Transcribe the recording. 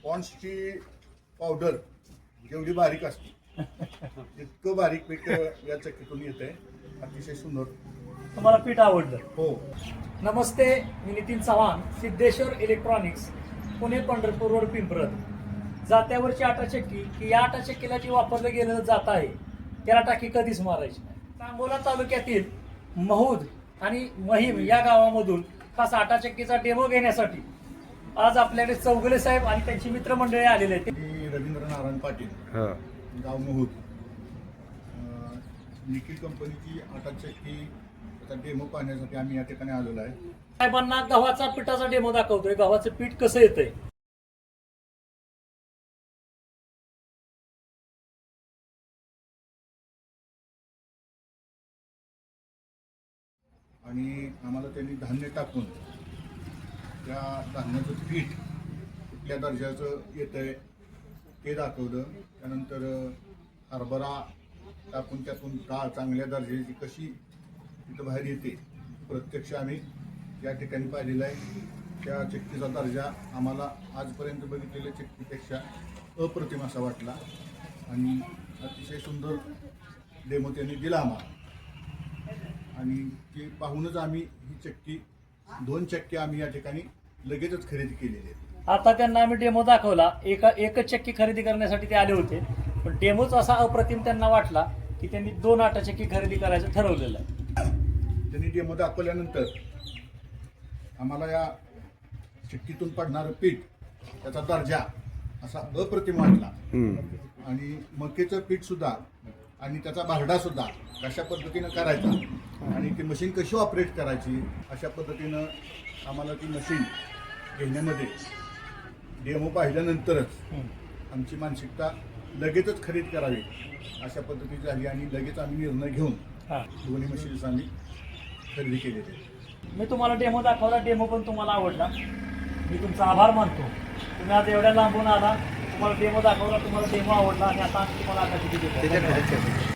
पॉन्ड्सची powder जेवढी बारीक असते इतकं बारीक पीठ या चक्कीतून येत आहे. अतिशय सुंदर. तुम्हाला पीठ आवडलं? हो. नमस्ते, मी नितीन चव्हाण, सिद्धेश्वर इलेक्ट्रॉनिक्स, पुणे, पंढरपूर रोड, पिंपरद. जात्यावरची आटा चक्की की या आटा चक्कीला जी वापरलं गेलं जात आहे त्याला टाकी कधीच मारायची नाही. सांगोला तालुक्यातील महूद आणि महिम या गावामधून खास आटा चक्कीचा डेमो घेण्यासाठी आज आपल्याकडे चौगुले साहेब आणि त्यांची मित्रमंडळी आलेले आहेत. रवींद्र नारायण पाटील, गाव महूद. निखिल कंपनीची आटा चक्की त्याचा डेमो पाहण्यासाठी आम्ही या ठिकाणी आलेलो आहे. साहेबांना गव्हाचा पिठाचा डेमो दाखवतोय. गव्हाचं पीठ कसं येतंय. आणि आम्हाला त्यांनी धान्य टाकून त्या धान्याचं पीठ कुठल्या दर्जाचं येतंय ते दाखवलं. त्यानंतर हरभरा टाकून त्यातून डाळ चांगल्या दर्जाची कशी तिथं बाहेर येते प्रत्यक्ष आम्ही या ठिकाणी पाहिलेलं आहे. त्या चक्कीचा दर्जा आम्हाला आजपर्यंत बघितलेल्या चक्कीपेक्षा अप्रतिम असा वाटला आणि अतिशय सुंदर डेमो त्यांनी दिला आम्हाला. आणि ते पाहूनच आम्ही ही चक्की 2 चक्की आम्ही या ठिकाणी लगेचच खरेदी केलेली आहे. आता त्यांना आम्ही डेमो दाखवला. एकच चक्की खरेदी करण्यासाठी ते आले होते, पण डेमोच असा अप्रतिम त्यांना वाटला की त्यांनी 2 आटा चक्की खरेदी करायचं ठरवलेलं आहे. त्यांनी डेमो दाखवल्यानंतर आम्हाला या चक्कीतून पडणारं पीठ त्याचा दर्जा असा अप्रतिम वाटला. आणि मक्याचं पीठ सुद्धा आणि त्याचा बारडा सुद्धा कशा पद्धतीनं करायचा आणि ती मशीन कशी ऑपरेट करायची अशा पद्धतीनं आम्हाला ती मशीन घेण्यामध्ये डेमो पाहिल्यानंतरच आमची मानसिकता लगेचच खरेदी करावी अशा पद्धतीची झाली आणि लगेच आम्ही निर्णय घेऊन दोन्ही मशीन्स आम्ही खरेदी केलेली. मी तुम्हाला डेमो दाखवला. डेमो पण तुम्हाला आवडला. मी तुमचा आभार मानतो. तुम्ही आज एवढ्या लांबून आला, तुम्हाला डेमो दाखवला, तुम्हाला डेमो आवडला आणि आता तुम्हाला आता किती देतो.